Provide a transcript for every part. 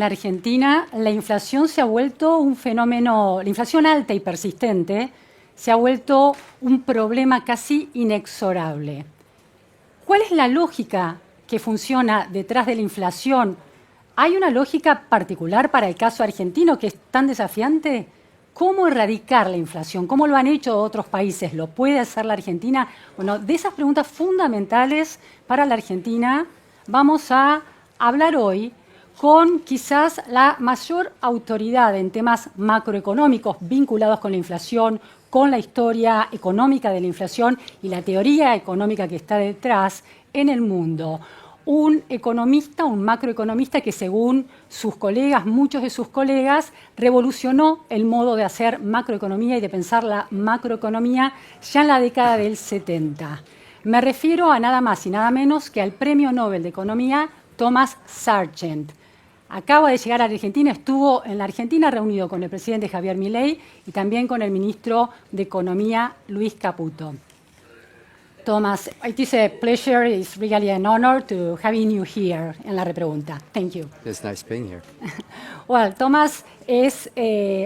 la Argentina la inflación se ha vuelto un fenómeno, la inflación alta y persistente se ha vuelto un problema casi inexorable. ¿Cuál es la lógica que funciona detrás de la inflación? ¿Hay una lógica particular para el caso argentino que es tan desafiante? ¿Cómo erradicar la inflación? ¿Cómo lo han hecho otros países? ¿Lo puede hacer la Argentina? Bueno, de esas preguntas fundamentales para la Argentina vamos a hablar hoy con quizás la mayor autoridad en temas macroeconómicos vinculados con la inflación, con la historia económica de la inflación y la teoría económica que está detrás en el mundo. Un economista, un macroeconomista que según sus colegas, muchos de sus colegas, revolucionó el modo de hacer macroeconomía y de pensar la macroeconomía ya en la década del 70. Me refiero a nada más y nada menos que al Premio Nobel de Economía Thomas Sargent. Acaba de llegar a la Argentina, estuvo en la Argentina reunido con el presidente Javier Milei y también con el ministro de Economía, Luis Caputo. Thomas, it is a pleasure, it's really an honor to having you here en la repregunta. Thank you. It's nice being here. Well, Thomas es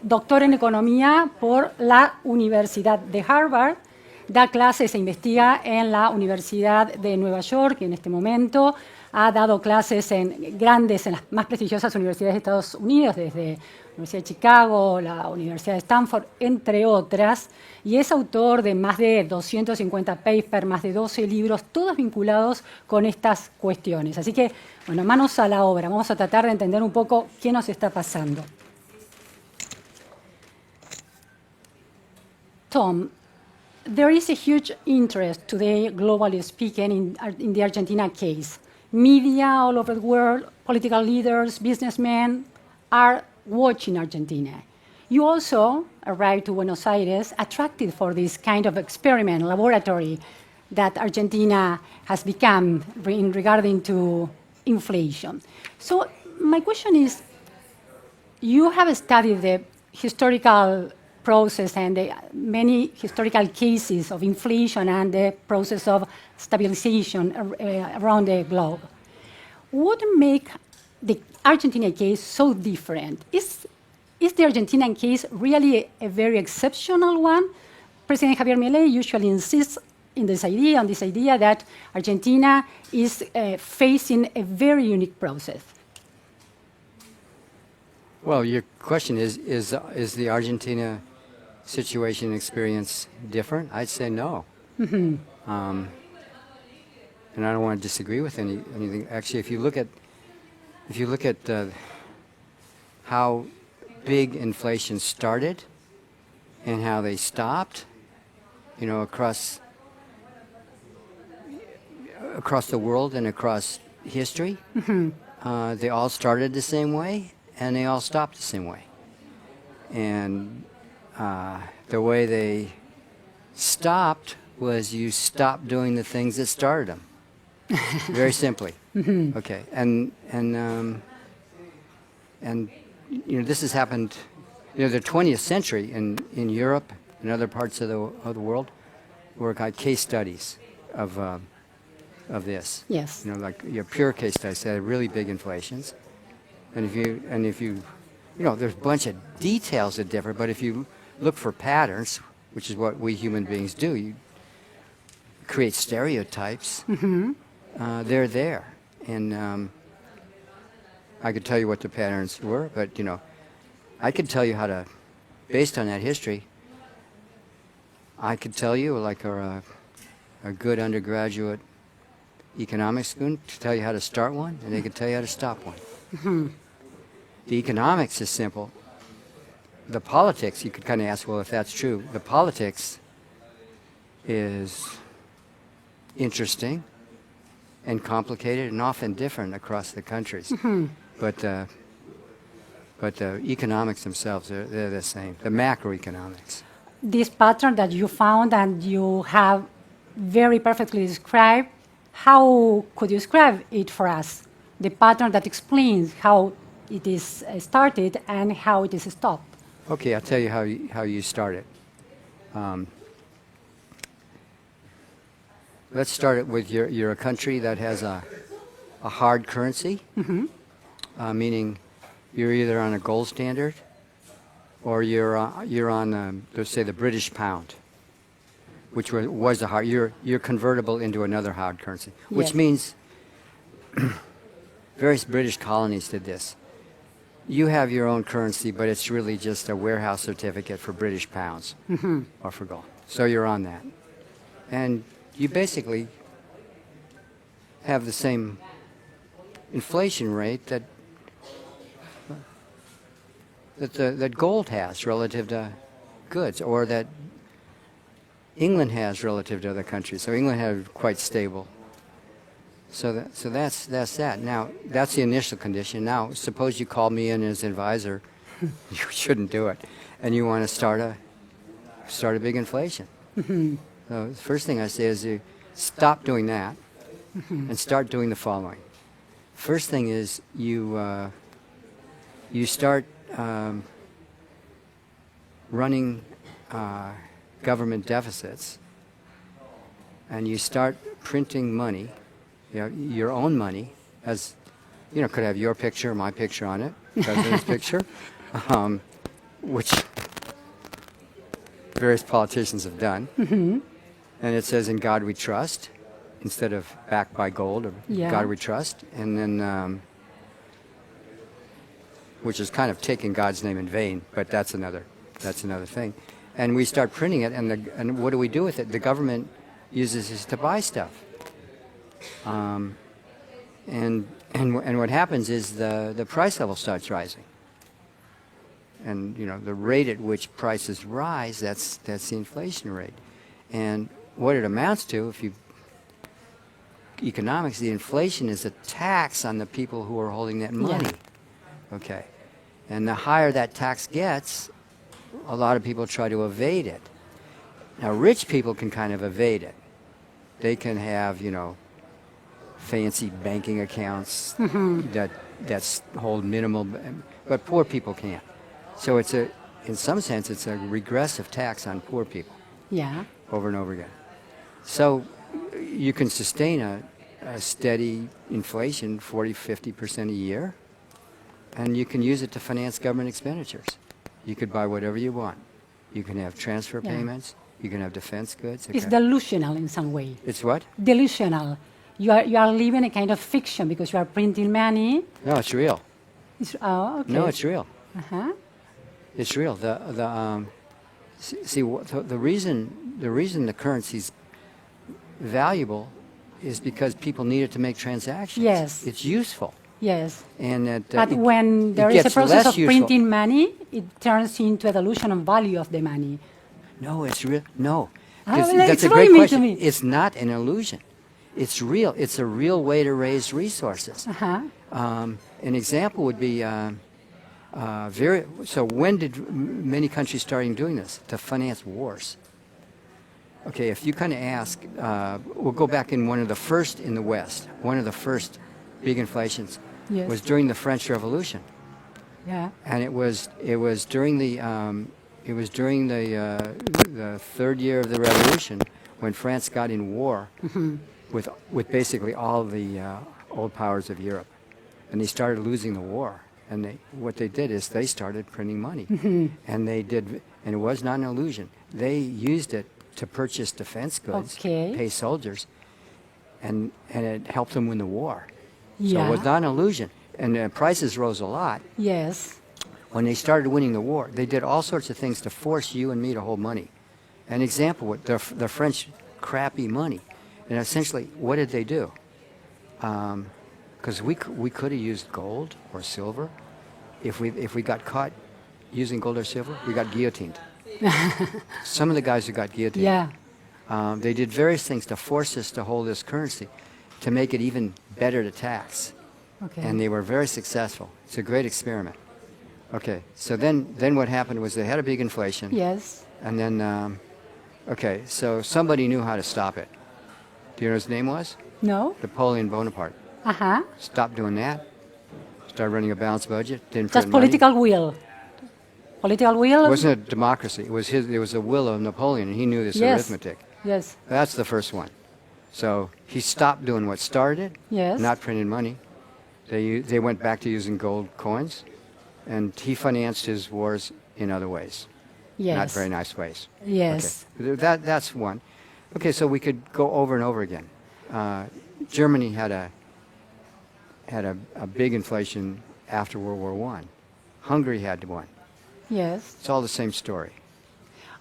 doctor en Economía por la Universidad de Harvard, da clases e investiga en la Universidad de Nueva York, y en este momento ha dado clases en las más prestigiosas universidades de Estados Unidos, desde la Universidad de Chicago, la Universidad de Stanford, entre otras, y es autor de más de 250 papers, más de 12 libros, todos vinculados con estas cuestiones. Así que, bueno, manos a la obra, vamos a tratar de entender un poco qué nos está pasando. Tom, there is a huge interest today, globally speaking, in the Argentina case. Media all over the world, political leaders, businessmen are watching Argentina. You also arrived to Buenos Aires attracted for this kind of experiment, laboratory that Argentina has become in regarding to inflation. So my question is, you have studied the historical process and the many historical cases of inflation and the process of stabilization around the globe. What makes the Argentina case so different? Is the Argentinian case really a very exceptional one? President Javier Milei usually insists on this idea that Argentina is facing a very unique process. Well, your question is the Argentina situation and experience different? I'd say no. Mm-hmm. And I don't want to disagree with anything. Actually, if you look at how big inflation started and how they stopped, across the world and across history, mm-hmm. They all started the same way and they all stopped the same way. And the way they stopped was you stopped doing the things that started them. Very simply. Mm-hmm. Okay. And this has happened, the 20th century in Europe and other parts of the world were kind of case studies of this. Yes. Like your pure case studies that had really big inflations. And if you there's a bunch of details that differ, but if you look for patterns, which is what we human beings do, you create stereotypes. Mm-hmm. They're there. And I could tell you what the patterns were, but, I could tell you how to, based on that history, I could tell you, like a good undergraduate economics student, to tell you how to start one, and they could tell you how to stop one. Mm-hmm. The economics is simple. The politics, you could kind of ask, well, if that's true, the politics is interesting and complicated and often different across the countries. Mm-hmm. But the economics themselves, they're the same, the macroeconomics. This pattern that you found and you have very perfectly described, how could you describe it for us? The pattern that explains how it is started and how it is stopped. Okay, I'll tell you how you start it. Let's start it with you're a country that has a hard currency, mm-hmm. Meaning you're either on a gold standard or you're on, let's say, the British pound, which was the hard. You're convertible into another hard currency, which Yes. means various British colonies did this. You have your own currency, but it's really just a warehouse certificate for British pounds or for gold. So you're on that. And you basically have the same inflation rate that gold has relative to goods, or that England has relative to other countries. So England had quite stable. So that's that. Now, that's the initial condition. Now, suppose you call me in as advisor. You shouldn't do it. And you want to start a big inflation. So the first thing I say is you stop doing that and start doing the following. First thing is you start running government deficits, and you start printing money, your own money, as could have your picture, my picture on it, president's picture, which various politicians have done. And it says, "In God we trust," instead of "backed by gold," or "God we trust," and then which is kind of taking God's name in vain, but that's another thing. And we start printing it, and what do we do with it? The government uses it to buy stuff. And what happens is the price level starts rising. And the rate at which prices rise, that's the inflation rate. And what it amounts to, economics, the inflation is a tax on the people who are holding that money. Yeah. Okay. And the higher that tax gets, a lot of people try to evade it. Now, rich people can kind of evade it. They can have, fancy banking accounts that hold minimal, but poor people can't. So in some sense, it's a regressive tax on poor people. Yeah. Over and over again. So you can sustain a steady inflation, 40-50% a year, and you can use it to finance government expenditures. You could buy whatever you want. You can have transfer payments. You can have defense goods. It's delusional in some way. It's what? Delusional. You are living a kind of fiction because you are printing money. No, it's real. Okay. No, it's real. Uh-huh. It's real. The reason the currency's valuable is because people need it to make transactions. Yes. It's useful. Yes. And but when there is a gets process less of useful. printing money, it turns into a dilution of value of the money. No, it's real. No. That's a great question. To me. It's not an illusion. It's real. It's a real way to raise resources. Uh-huh. An example would be, so when did many countries starting doing this? To finance wars. Okay, if you kind of ask, we'll go back in one of the first in the West, one of the first big inflations was during the French Revolution. Yeah. And it was during the third year of the Revolution when France got in war with basically all the old powers of Europe, and they started losing the war. And what they did is they started printing money, and it was not an illusion. They used it to purchase defense goods, pay soldiers, and it helped them win the war. So it was not an illusion. And prices rose a lot. Yes. When they started winning the war, they did all sorts of things to force you and me to hold money. An example, the French crappy money. And essentially, what did they do? Because we could have used gold or silver. If we got caught using gold or silver, we got guillotined. Some of the guys who got guillotined. They did various things to force us to hold this currency, to make it even better to tax. Okay. And they were very successful. It's a great experiment. Okay, so then what happened was they had a big inflation. Yes. And then, so somebody knew how to stop it. Do you know what his name was? No. Napoleon Bonaparte. Uh-huh. Stopped doing that. Started running a balanced budget. Didn't Just print money. political will. Political will. It wasn't a democracy. It was the will of Napoleon, and he knew this arithmetic. Yes. That's the first one. So he stopped doing what started, Yes. not printing money. They went back to using gold coins, And he financed his wars in other ways. Yes. Not very nice ways. Yes. Okay. That's one. Okay, so we could go over and over again. Germany had a big inflation after World War I. Hungary had one. Yes. It's all the same story.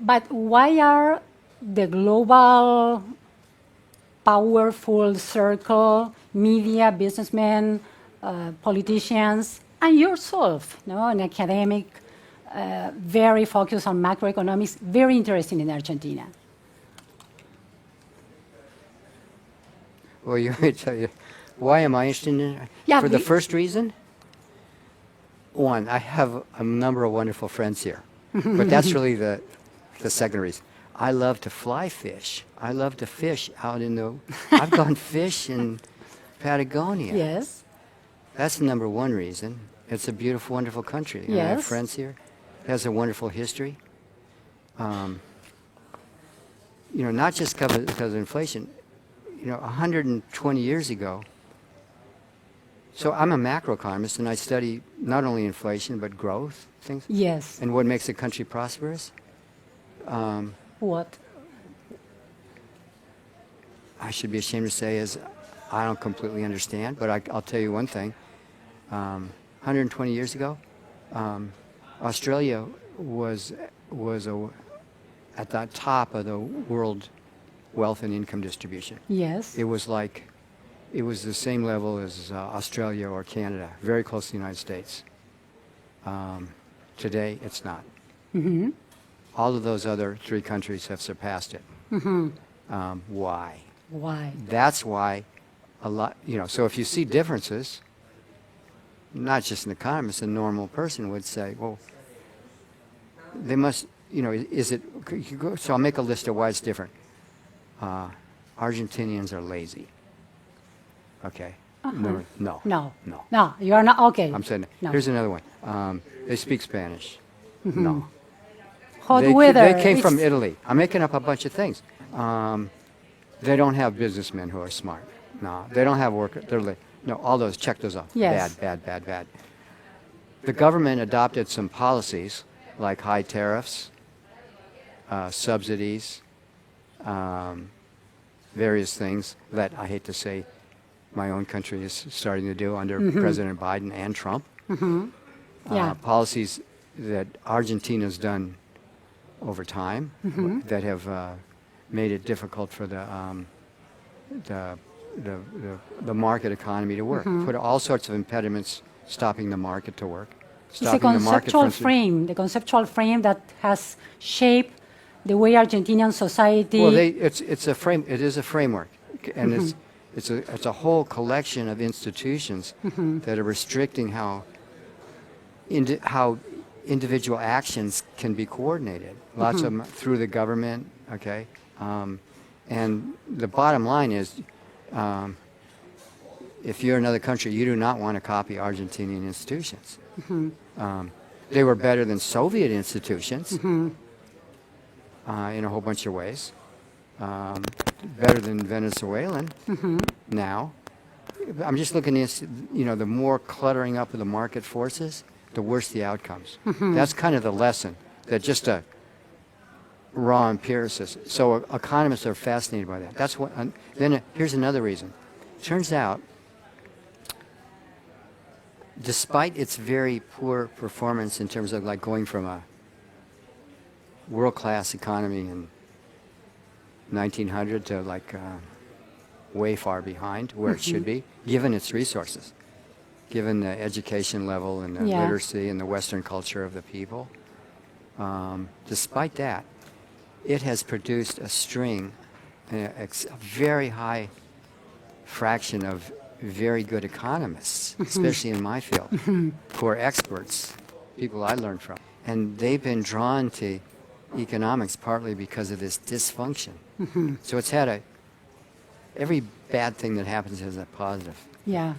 But why are the global powerful circle, media, businessmen, politicians, and yourself, an academic, very focused on macroeconomics, very interested in Argentina? Well, you me tell you, why am I interested in it? Yeah, For the first reason, one, I have a number of wonderful friends here. But that's really the second reason. I love to fly fish. I love to fish out in the... I've gone fish in Patagonia. Yes. That's the number one reason. It's a beautiful, wonderful country. And I have Yes. friends here. It has a wonderful history. Not just because of inflation. 120 years ago, so I'm a macroeconomist, and I study not only inflation, but growth, things. Yes. And what makes a country prosperous. What? I should be ashamed to say is I don't completely understand, but I'll tell you one thing. 120 years ago, Australia was at the top of the world wealth and income distribution. Yes. It was the same level as Australia or Canada, very close to the United States. Today, it's not. Mm-hmm. All of those other three countries have surpassed it. Mm-hmm. Why? Why? That's why a lot, so if you see differences, not just an economist, a normal person would say, well, they must, is it, so I'll make a list of why it's different. Argentinians are lazy. Okay. Uh-huh. No. No, you are not. Okay. I'm saying, no. here's another one. They speak Spanish. Mm-hmm. No. Hot They weather. came from Italy. I'm making up a bunch of things. They don't have businessmen who are smart. No. They don't have workers. All those, check those off. Yes. Bad. The government adopted some policies like high tariffs, subsidies, various things that I hate to say my own country is starting to do under President Biden and Trump. Mm-hmm. Yeah. Policies that Argentina's done over time that have made it difficult for the market economy to work. Put all sorts of impediments stopping the market to work. It's a conceptual frame, the conceptual frame that has shaped the way Argentinian society. Well, it's a frame. It is a framework, and it's a whole collection of institutions that are restricting how individual actions can be coordinated. Lots of them through the government. Okay, and the bottom line is, if you're another country, you do not want to copy Argentinian institutions. They were better than Soviet institutions in a whole bunch of ways. Better than Venezuelan now. I'm just looking at, the more cluttering up of the market forces, the worse the outcomes. That's kind of the lesson, that just a raw empiricist. So economists are fascinated by that. That's what. Then here's another reason. Turns out, despite its very poor performance in terms of like going from a world-class economy in 1900 to like way far behind where it should be, given its resources, given the education level and the literacy and the Western culture of the people. Despite that, it has produced a string, a very high fraction of very good economists, especially in my field, who are experts, people I learned from. And they've been drawn to economics partly because of this dysfunction. So it's had every bad thing that happens has a positive. Yeah.